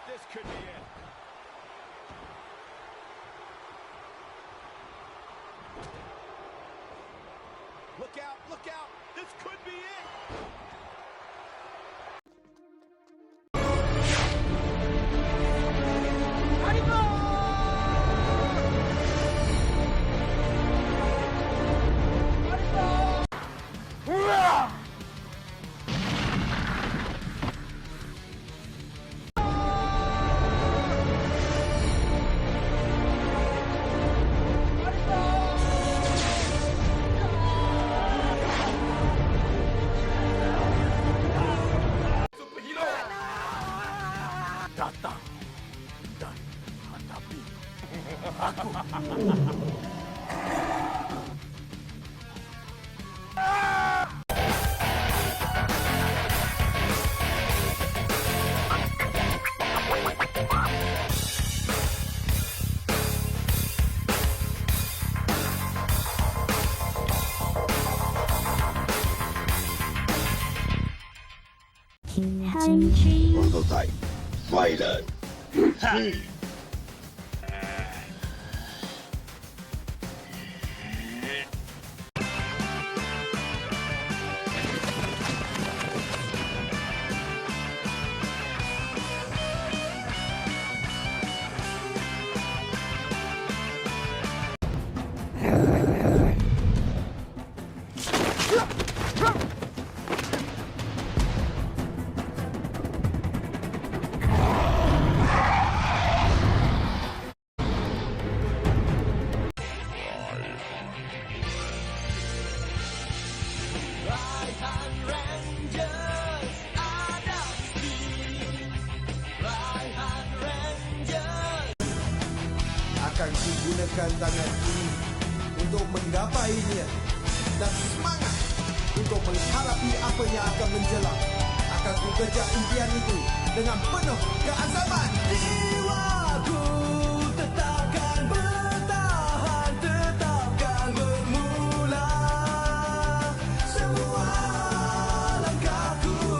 This could be it. Look out, look out. This could be it. Datang dan hadapi aku. Prototype Fighter. Akan gunakan tangan ini untuk menggapainya dan semangat untuk menghadapi apa yang akan menjelang. Akan ku kejar impian itu dengan penuh keazaman. Jiwaku tetapkan bertahan, tetapkan bermula semua langkahku.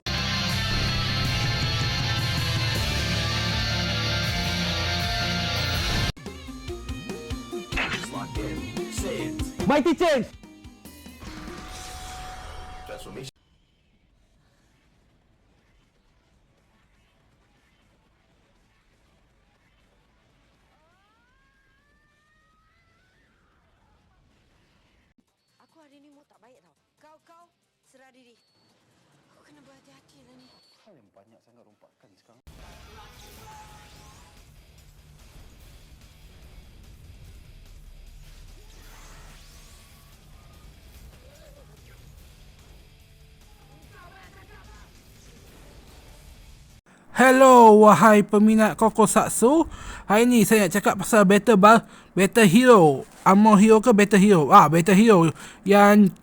Mighty Change. Transformation. Aku hari ni mood tak baik tau. Kau serah diri. Aku kena berhati-hati lah ni. Hal yang banyak sangat rompakan sekarang. Hello wahai peminat Tokusatsu. Hari ni saya nak cakap pasal Battle Hero. Armor Hero ke Battle Hero? Battle Hero yang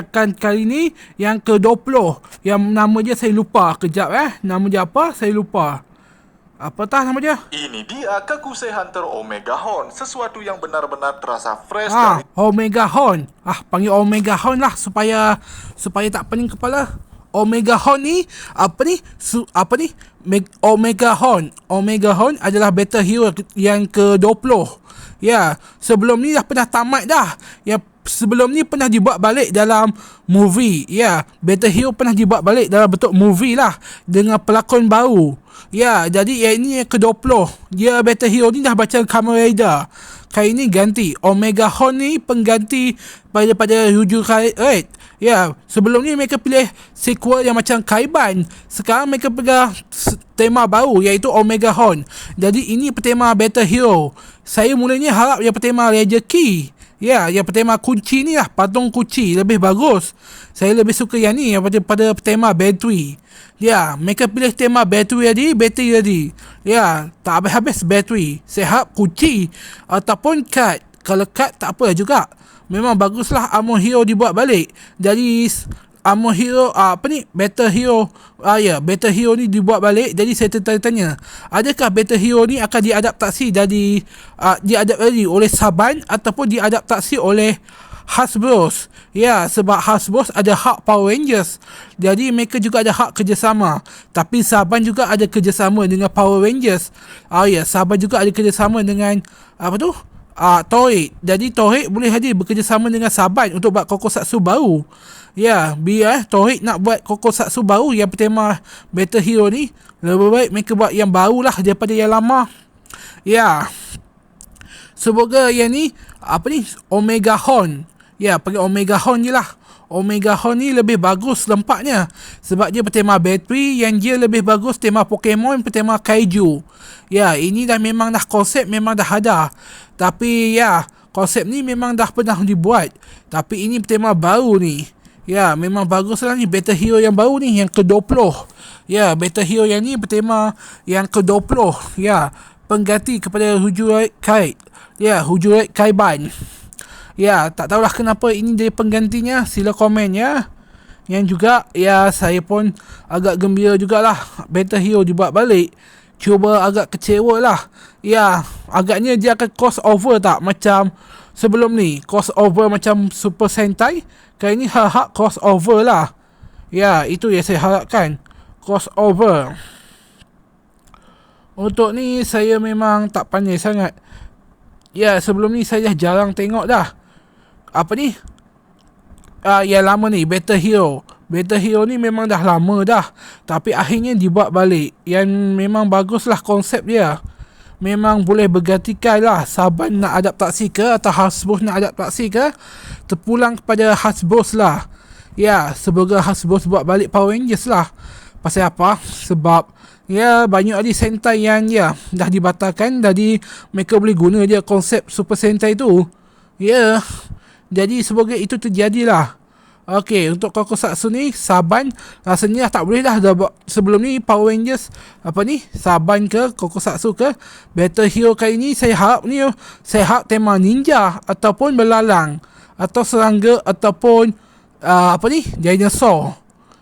kan kali ni yang ke-20. Yang nama dia saya lupa. Kejap nama dia apa? Saya lupa. Apatah nama dia? Ini dia Kakusei Hunter Omega Horn, sesuatu yang benar-benar terasa fresh dari Omega Horn. Panggil Omega Horn lah supaya tak pening kepala. Omega Horn ni Omega Horn adalah Battle Hero yang ke-20. Ya, sebelum ni dah pernah tamat dah. Yang sebelum ni pernah dibuat balik dalam movie. Ya, Battle Hero pernah dibuat balik dalam bentuk movie lah dengan pelakon baru. Ya, jadi yang ini yang ke-20. Dia Battle Hero ni dah baca Kamen Rider. Kali ni ganti. Omega Horn ni pengganti pada Yuju Red. Ya, sebelum ni mereka pilih sequel yang macam Kaiban. Sekarang mereka pegang tema baru iaitu Omega Horn. Jadi ini petema Battle Hero. Saya mulanya harap yang petema Ranger Key. Ya, yang petema kunci ni lah, patung kunci lebih bagus. Saya lebih suka yang ni daripada petema battery. Ya, mereka pilih tema battery tadi. Ya, tak habis-habis battery. Saya harap kunci ataupun card. Kalau card tak apa juga. Memang baguslah Armor Hero dibuat balik. Jadi Armor Hero Battle Hero Battle Hero ni dibuat balik. Jadi saya tertanya, adakah Battle Hero ni akan diadaptasi jadi diadaptasi oleh Saban ataupun diadaptasi oleh Hasbro. Ya, sebab Hasbro ada hak Power Rangers. Jadi mereka juga ada hak kerjasama. Tapi Saban juga ada kerjasama dengan Power Rangers. Ya, Saban juga ada kerjasama dengan apa tu? Toei. Jadi Toei boleh hadir bekerjasama dengan Saban untuk buat Kokusatsu baru. Ya, biar Toei nak buat Kokusatsu baru yang bertema Battle Hero ni, lebih baik mereka buat yang baru lah daripada yang lama. Ya. Semoga yang ni Omega Horn. Ya, pakai Omega Horn je lah. Omega Horn ni lebih bagus lempaknya sebab dia bertema bateri, yang dia lebih bagus tema Pokemon, bertema Kaiju. Ya, ini dah memang dah konsep memang dah ada. Tapi ya, konsep ni memang dah pernah dibuat. Tapi ini bertema baru ni. Ya, memang bagus lah ni Battle Hero yang baru ni, yang ke-20. Ya, Battle Hero yang ni bertema yang ke-20. Ya, pengganti kepada Hujure Kai. Ya, Hujure Kaiban. Ya, tak tahulah kenapa ini jadi penggantinya. Sila komen ya. Yang juga, ya, saya pun agak gembira jugalah Battle Hero dibuat balik. Cuba agak kecewa lah. Ya, agaknya dia akan crossover tak macam sebelum ni. Crossover macam Super Sentai. Kali ni hak crossover lah. Ya, itu yang saya harapkan. Crossover. Untuk ni saya memang tak pandai sangat. Ya, sebelum ni saya dah jarang tengok dah. Apa ni? Yang lama ni, Battle Hero. Battle Hero ni memang dah lama dah. Tapi akhirnya dibuat balik. Yang memang baguslah konsep dia. Memang boleh bergantikan lah. Saban nak adaptasi ke atau Hasbro nak adaptasi ke, terpulang kepada Hasbro lah. Ya, semoga Hasbro buat balik Power Rangers lah. Pasal apa? Sebab ya, banyak lagi Sentai yang ya dah dibatalkan. Jadi mereka boleh guna je konsep Super Sentai tu. Ya, jadi semoga itu terjadilah. Okey, untuk Kokusatsu ni Saban rasanya tak boleh dah sebelum ni Power Rangers Saban ke Kokusatsu ke Battle Hero kali ni saya harap tema ninja ataupun belalang atau serangga ataupun dinosaur.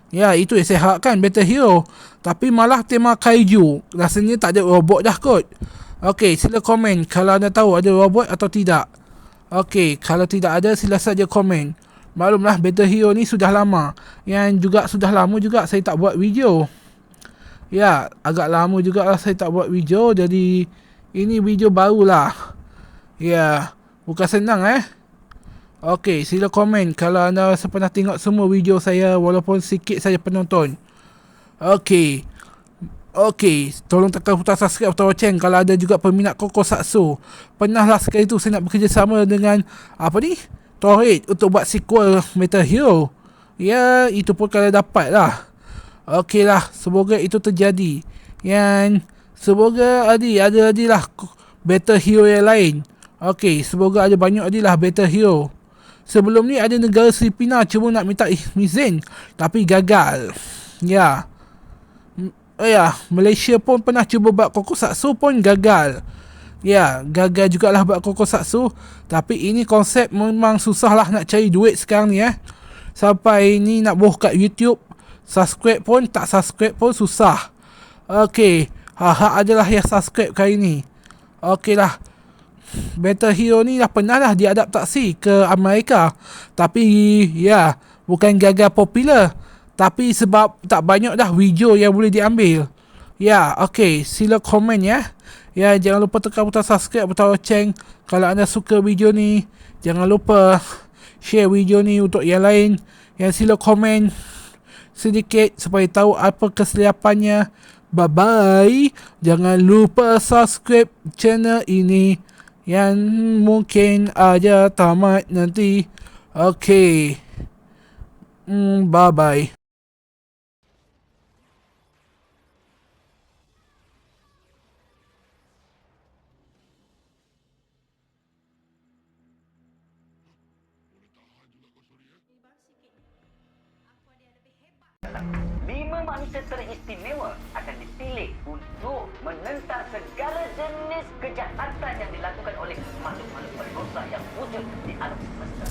Ya, itu yang saya harapkan Battle Hero. Tapi malah tema Kaiju. Rasanya tak ada robot dah kot. Okey, sila komen kalau anda tahu ada robot atau tidak. Okey, kalau tidak ada sila saja komen. Maklumlah Battle Hero ni sudah lama. Yang juga sudah lama juga saya tak buat video. Ya, agak lama juga lah saya tak buat video. Jadi ini video barulah. Ya, bukan senang Okey, sila komen kalau anda pernah tengok semua video saya walaupun sikit saja penonton. Okey, tolong tekan butang subscribe atau loceng kalau ada juga peminat Kokusatsu. Pernahlah sekali tu saya nak bekerjasama dengan Toei untuk buat sequel Battle Hero. Ya, itu pun kalau dapat lah. Okey lah, semoga itu terjadi. Yang semoga ada lah Battle Hero yang lain. Okey, semoga ada banyak lah Battle Hero. Sebelum ni ada negara Filipina cuma nak minta izin tapi gagal. Ya. Malaysia pun pernah cuba buat Kokusatsu pun gagal. Ya, gagal jugalah buat Kokusatsu. Tapi ini konsep memang susah lah nak cari duit sekarang ni Sampai ni nak buka kat YouTube, subscribe pun susah. Okey, adalah yang subscribe kali ni. Okey lah. Battle Hero ni dah pernah lah diadaptasi ke Amerika. Tapi ya, bukan gagal popular, tapi sebab tak banyak dah video yang boleh diambil. Ya, okey, sila komen ya. Ya, jangan lupa tekan butang subscribe, butang loceng kalau anda suka video ni. Jangan lupa share video ni untuk yang lain. Yang sila komen sedikit supaya tahu apa kesilapannya. Bye bye. Jangan lupa subscribe channel ini yang mungkin aja tamat nanti. Okey. Bye bye. Lima manusia teristimewa akan dipilih untuk menentang segala jenis kejahatan yang dilakukan oleh makhluk-makhluk berdosa yang wujud di alam semesta.